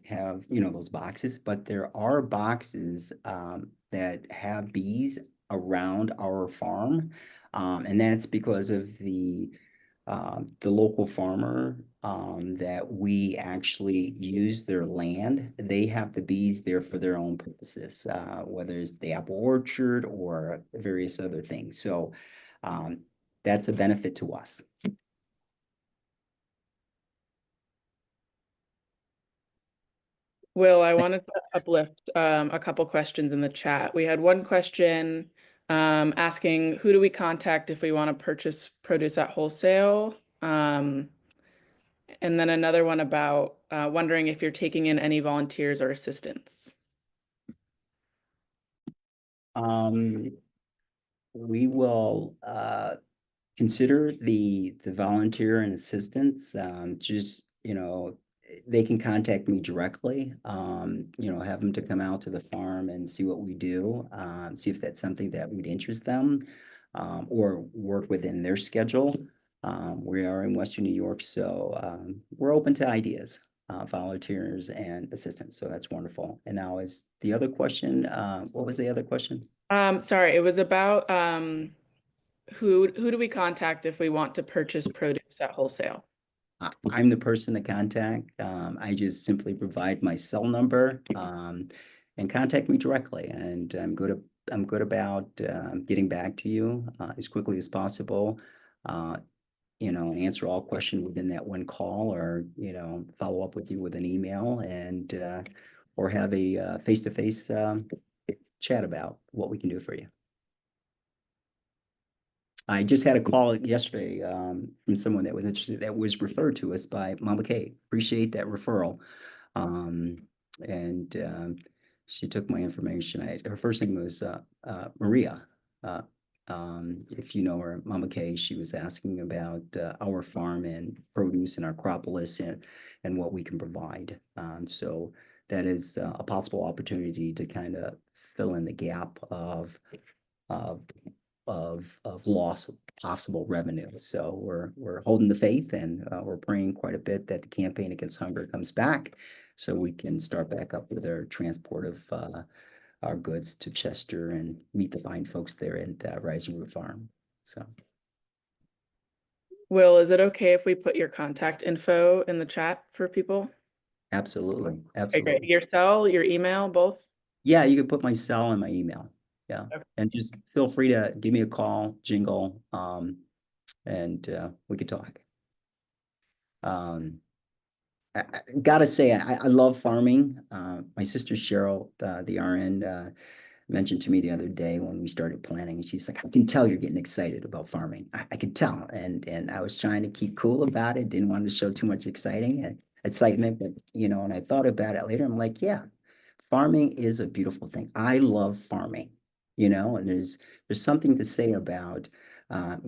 have, those boxes, but there are boxes that have bees around our farm. And that's because of the local farmer that we actually use their land. They have the bees there for their own purposes, whether it's the apple orchard or various other things. So that's a benefit to us. Will, I wanted to uplift a couple questions in the chat. We had one question asking, who do we contact if we want to purchase produce at wholesale? And then another one about wondering if you're taking in any volunteers or assistants. We will consider the volunteer and assistants. Just they can contact me directly. Have them to come out to the farm and see what we do. See if that's something that would interest them, or work within their schedule. We are in Western New York, so we're open to ideas, volunteers and assistants. So that's wonderful. And now is the other question, what was the other question? Sorry, it was about who do we contact if we want to purchase produce at wholesale? I'm the person to contact. I just simply provide my cell number and contact me directly. And I'm good about getting back to you as quickly as possible. Answer all questions within that one call, or follow up with you with an email, and or have a face-to-face chat about what we can do for you. I just had a call yesterday from someone that was interested, that was referred to us by Mama Kay. Appreciate that referral. Um, and she took my information. Her first name was Maria. Uh, if you know her, Mama Kay, she was asking about our farm and produce and our crop list and what we can provide. So that is a possible opportunity to kind of fill in the gap of of loss of possible revenue. So we're holding the faith, and we're praying quite a bit that the campaign against hunger comes back, so we can start back up with our transport of our goods to Chester and meet the fine folks there at Rising Root Farm. So, Will, is it okay if we put your contact info in the chat for people? absolutely, Okay, absolutely. great. Your cell, your email, both? Yeah, you can put my cell and my email. Yeah, Okay. and just feel free to give me a call, Jingle, and we could talk. I gotta say, I love farming. My sister Cheryl, the RN, mentioned to me the other day when we started planning. She was like, "I can tell you're getting excited about farming. I could tell," and I was trying to keep cool about it. Didn't want to show too much excitement, but and I thought about it later. I'm like, yeah, farming is a beautiful thing. I love farming, and there's something to say about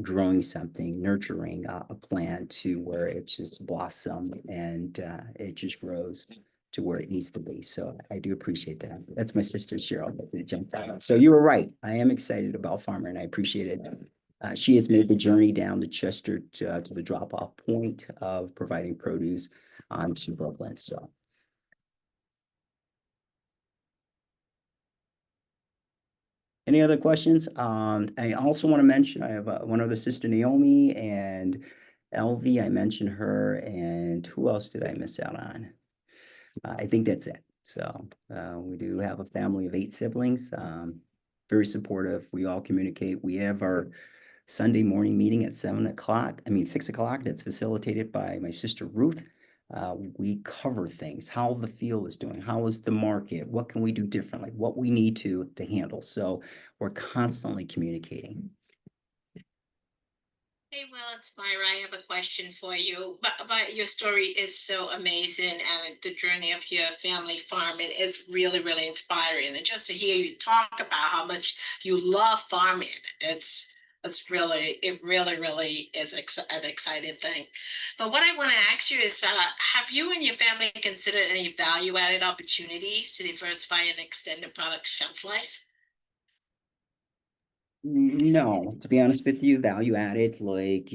growing something, nurturing a plant to where it just blossom and it just grows to where it needs to be. So I do appreciate that. That's my sister Cheryl that jumped out. So you were right. I am excited about farming, and I appreciate it. She has made the journey down to Chester to the drop-off point of providing produce to Brooklyn. So. Any other questions? I also want to mention I have one other sister, Naomi, and LV. I mentioned her, and who else did I miss out on? I think that's it. So we do have a family of 8 siblings. Very supportive. We all communicate. We have our Sunday morning meeting at 6 o'clock. That's facilitated by my sister Ruth. We cover things, how the field is doing, how is the market, what can we do differently, what we need to handle. So we're constantly communicating. Hey, Will, it's Myra. I have a question for you. But your story is so amazing, and the journey of your family farming is really, really inspiring. And just to hear you talk about how much you love farming, it really is an exciting thing. But what I want to ask you is, have you and your family considered any value-added opportunities to diversify and extend the product's shelf life? No, to be honest with you, value added, like,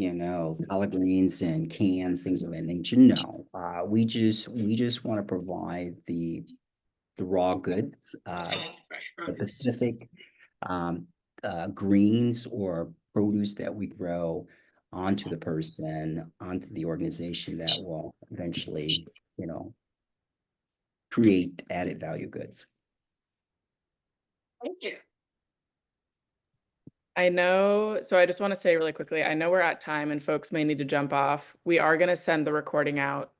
collard greens and cans, things of that nature. No, we just want to provide the raw goods, Fresh the produce. specific um, greens or produce that we grow onto the person, onto the organization that will eventually, create added value goods. Thank you. I know, so I just want to say really quickly, I know we're at time and folks may need to jump off. We are going to send the recording out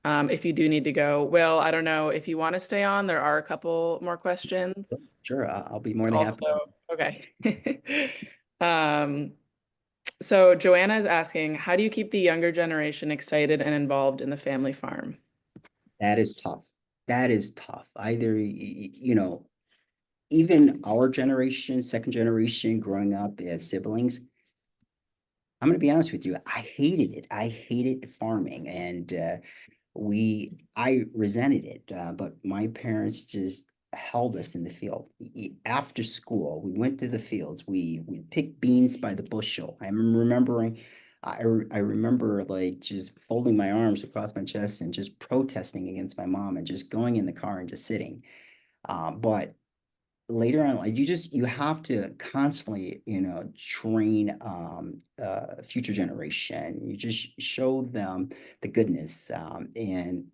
if you do need to go. Will, I don't know if you want to stay on. There are a couple more questions. Sure, I'll be more than happy. Also, okay. So Joanna is asking, how do you keep the younger generation excited and involved in the family farm? That is tough. That is tough. Either, even our generation, second generation, growing up as siblings, I'm going to be honest with you, I hated it. I hated farming, and I resented it. But my parents just held us in the field. After school, we went to the fields. We picked beans by the bushel. I'm remembering. I remember like just folding my arms across my chest and just protesting against my mom and just going in the car and just sitting. But later on, like you have to constantly, train future generation. You just show them the goodness and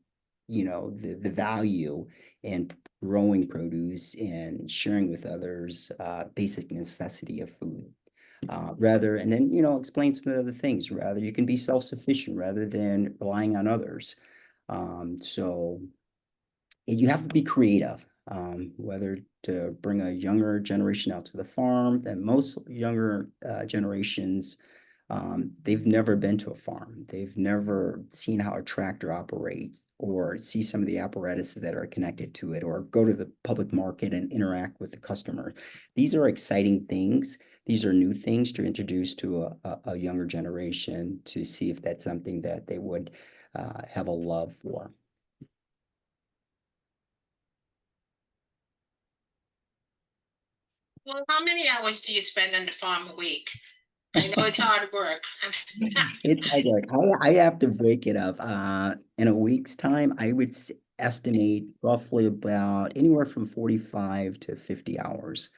the value in growing produce and sharing with others basic necessity of food. Rather, and then explain some of the other things. Rather, you can be self-sufficient rather than relying on others. So you have to be creative. whether to bring a younger generation out to the farm. And most younger generations, they've never been to a farm. They've never seen how a tractor operates or see some of the apparatus that are connected to it or go to the public market and interact with the customer. These are exciting things. These are new things to introduce to a younger generation to see if that's something that they would have a love for. Well, how many hours do you spend on the farm a week? I know it's hard work. It's hard work. I have to break it up. In a week's time, I would estimate roughly about anywhere from 45 to 50 hours.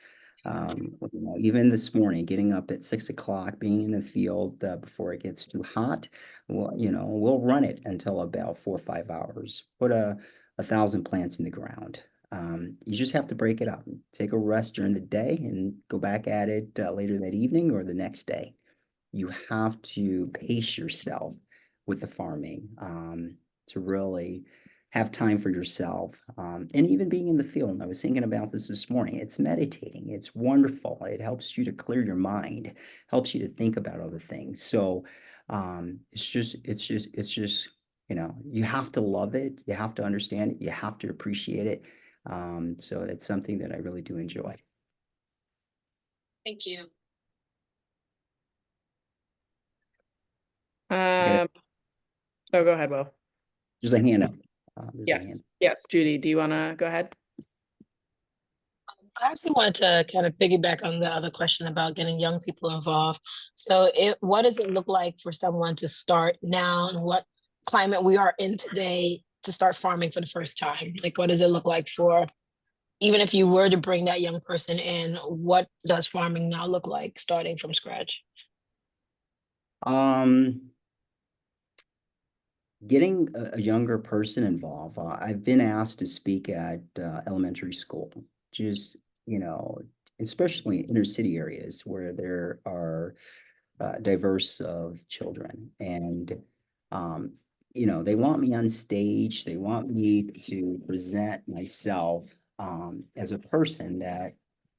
Even this morning, getting up at 6 o'clock, being in the field before it gets too hot, well, we'll run it until about 4 or 5 hours. Put 1,000 plants in the ground. You just have to break it up. Take a rest during the day and go back at it later that evening or the next day. You have to pace yourself with the farming to really have time for yourself. And even being in the field, and I was thinking about this morning, it's meditating. It's wonderful. It helps you to clear your mind, helps you to think about other things. So it's just, you have to love it. You have to understand it. You have to appreciate it. So it's something that I really do enjoy. Thank you. Oh, go ahead, Will. There's a hand up. There's a hand. Yes, yes, Judy, do you want to go ahead? I actually wanted to kind of piggyback on the other question about getting young people involved. So what does it look like for someone to start now, and what climate we are in today to start farming for the first time? Like, what does it look like for, even if you were to bring that young person in, what does farming now look like starting from scratch? Getting a younger person involved. I've been asked to speak at elementary school, just, especially in inner city areas where there are diverse of children. And, they want me on stage. They want me to present myself as a person that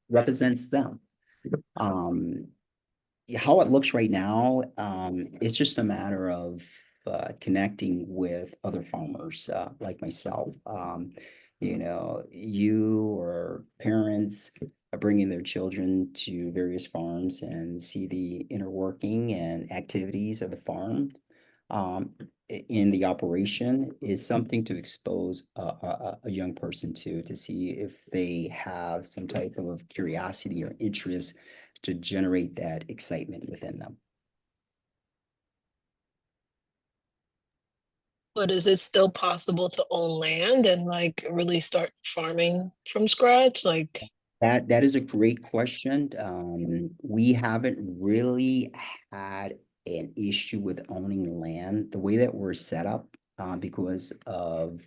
represents them. How it looks right now, it's just a matter of connecting with other farmers like myself. You or parents are bringing their children to various farms and see the inner working and activities of the farm. In the operation is something to expose a young person to see if they have some type of curiosity or interest to generate that excitement within them. But is it still possible to own land and like really start farming from scratch? Like, That is a great question. We haven't really had an issue with owning land the way that we're set up because of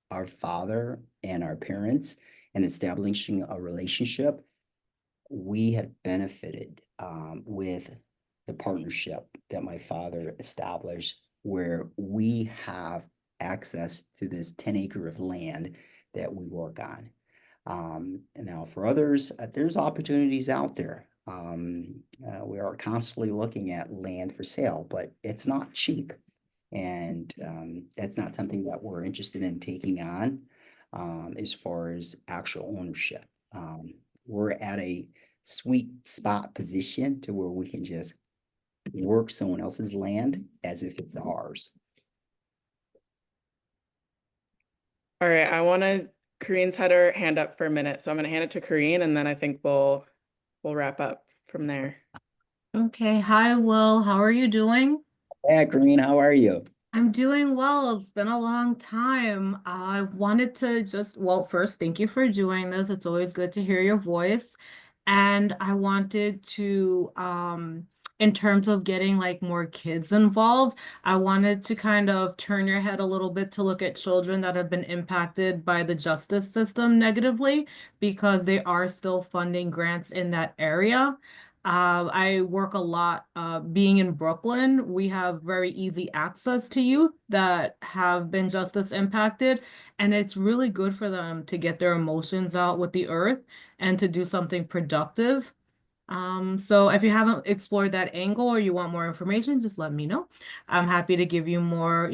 our father and our parents and establishing a relationship. We have benefited with the partnership that my father established, where we have access to this 10 acre of land that we work on. And now for others, there's opportunities out there. We are constantly looking at land for sale, but it's not cheap. And that's not something that we're interested in taking on as far as actual ownership. We're at a sweet spot position to where we can just work someone else's land as if it's ours. All right, Kareen's had her hand up for a minute, so I'm going to hand it to Kareen, and then I think we'll wrap up from there. Okay. Hi, Will. How are you doing? Yeah, Green, how are you? I'm doing well. It's been a long time. I wanted to well, first, thank you for doing this. It's always good to hear your voice. And I wanted to, in terms of getting like more kids involved, I wanted to kind of turn your head a little bit to look at children that have been impacted by the justice system negatively because they are still funding grants in that area. I work a lot being in Brooklyn. We have very easy access to youth that have been justice impacted, and it's really good for them to get their emotions out with the earth and to do something productive. So if you haven't explored that angle or you want more information, just let me know. I'm happy to give you more,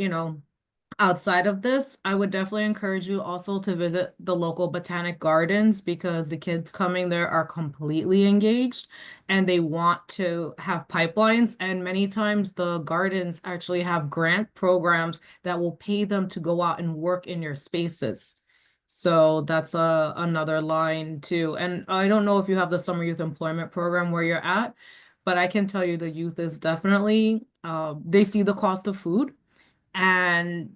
outside of this. I would definitely encourage you also to visit the local botanic gardens because the kids coming there are completely engaged and they want to have pipelines. And many times the gardens actually have grant programs that will pay them to go out and work in your spaces. So that's another line too. And I don't know if you have the summer youth employment program where you're at, but I can tell you the youth is definitely, they see the cost of food and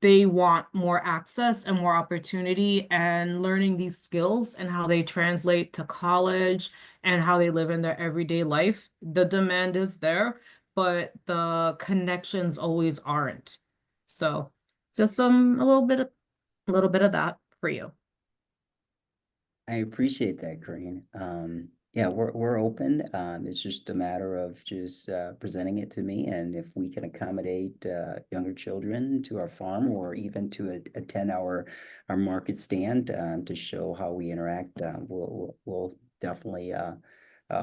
they want more access and more opportunity and learning these skills and how they translate to college and how they live in their everyday life. The demand is there, but the connections always aren't. So just a little bit of that for you. I appreciate that, Green. Yeah, we're open. It's just a matter of just presenting it to me, and if we can accommodate younger children to our farm or even to attend our market stand to show how we interact, we'll definitely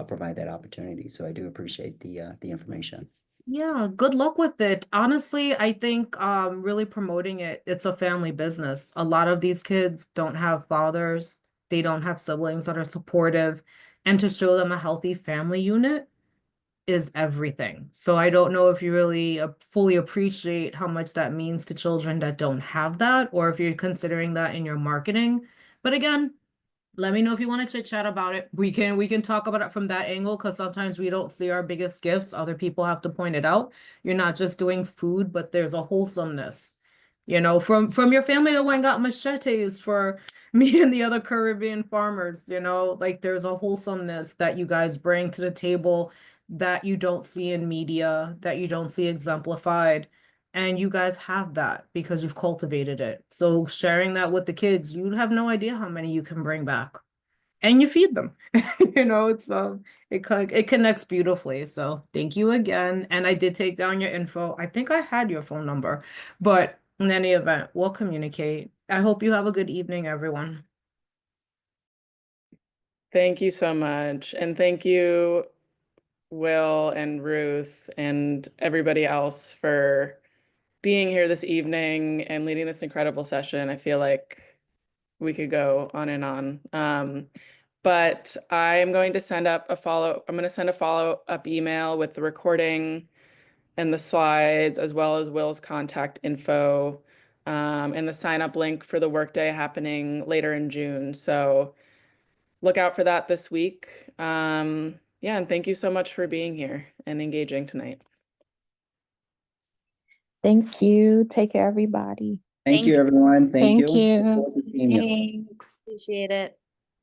provide that opportunity. So I do appreciate the information. Yeah, good luck with it. Honestly, I think really promoting it, it's a family business. A lot of these kids don't have fathers, they don't have siblings that are supportive, and to show them a healthy family unit is everything. So I don't know if you really fully appreciate how much that means to children that don't have that, or if you're considering that in your marketing. But again, let me know if you want to chit chat about it. We can talk about it from that angle because sometimes we don't see our biggest gifts. Other people have to point it out. You're not just doing food, but there's a wholesomeness. From your family that went and got machetes for me and the other Caribbean farmers, like there's a wholesomeness that you guys bring to the table that you don't see in media, that you don't see exemplified. And you guys have that because you've cultivated it. So sharing that with the kids, you have no idea how many you can bring back. And you feed them. It connects beautifully. So thank you again. And I did take down your info. I think I had your phone number, but in any event, we'll communicate. I hope you have a good evening, everyone. Thank you so much. And thank you, Wil and Ruth and everybody else for being here this evening and leading this incredible session. I feel like we could go on and on. But I am going to send up I'm going to send a follow-up email with the recording and the slides, as well as Wil's contact info, and the sign-up link for the workday happening later in June. So look out for that this week. Yeah, and thank you so much for being here and engaging tonight. Thank you. Take care, everybody. Thank you, everyone. Thank you. Thank you. Look forward to seeing you. Thanks. Appreciate it.